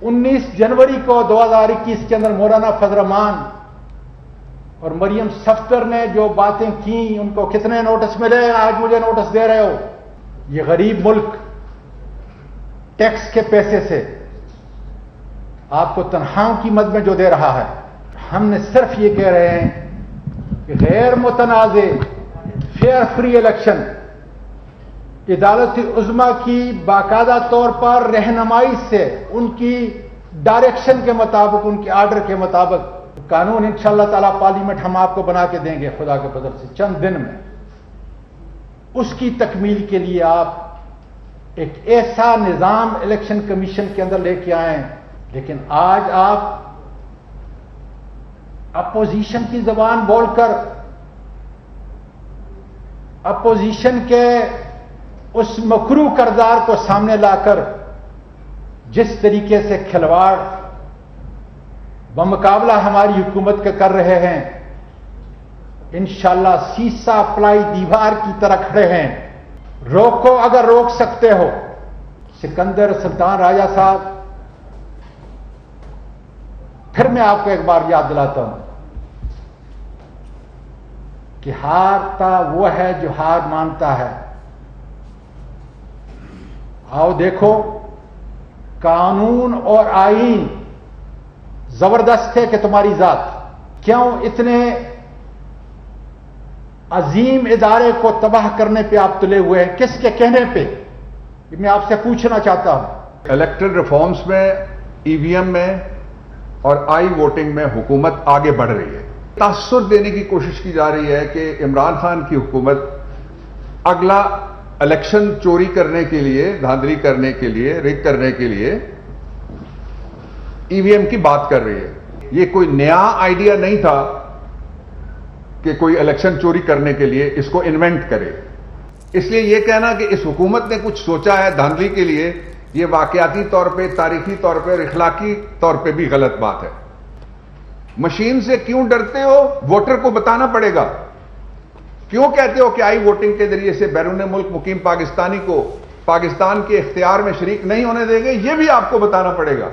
19 जनवरी को 2021 के अंदर मौलाना फजल रहमान और मरियम सफ्दर ने जो बातें की, उनको कितने नोटिस मिले, आज मुझे नोटिस दे रहे हो। ये गरीब मुल्क टैक्स के पैसे से आपको तनख्वाहों की मद में जो दे रहा है, हमने सिर्फ ये कह रहे हैं कि गैर मुतनाज़े फेयर फ्री इलेक्शन अदालत उज़्मा की बाकायदा तौर पर रहनुमाई से, उनकी डायरेक्शन के मुताबिक, उनके आर्डर के मुताबिक कानून इंशाअल्लाह ताला पार्लियामेंट हम आपको बना के देंगे खुदा के फजल से चंद दिन में। उसकी तकमील के लिए आप एक ऐसा निजाम इलेक्शन कमीशन के अंदर लेके आए। लेकिन आज आप अपोजिशन की जबान बोलकर, अपोजिशन के उस मकरू करदार को सामने लाकर जिस तरीके से खिलवाड़ बमुकाबला हमारी हुकूमत के कर रहे हैं, इंशाअल्लाह सीसा प्लाई दीवार की तरह खड़े हैं। रोको अगर रोक सकते हो। सिकंदर सुल्तान राजा साहब, फिर मैं आपको एक बार याद दिलाता हूं कि हारता वो है जो हार मानता है। आओ देखो, कानून और आईन जबरदस्त है कि तुम्हारी जात क्यों इतने अजीम इदारे को तबाह करने पे आप तुले हुए हैं, किसके कहने पे, मैं आपसे पूछना चाहता हूं। इलेक्ट्रल रिफॉर्म्स में, ईवीएम में और आई वोटिंग में हुकूमत आगे बढ़ रही है। तासुर देने की कोशिश की जा रही है कि इमरान खान की हुकूमत अगला इलेक्शन चोरी करने के लिए, धांधली करने के लिए, रिग करने के लिए ईवीएम की बात कर रही है। ये कोई नया आइडिया नहीं था कि कोई इलेक्शन चोरी करने के लिए इसको इन्वेंट करे। इसलिए यह कहना कि इस हुकूमत ने कुछ सोचा है धांधली के लिए, यह वाकयाती तौर पे, तारीखी तौर पे, इखलाकी तौर पे भी गलत बात है। मशीन से क्यों डरते हो, वोटर को बताना पड़ेगा। क्यों कहते हो कि आई वोटिंग के जरिए से बैरून मुल्क मुकीम पाकिस्तानी को पाकिस्तान के इख्तियार में शरीक नहीं होने देंगे, यह भी आपको बताना पड़ेगा।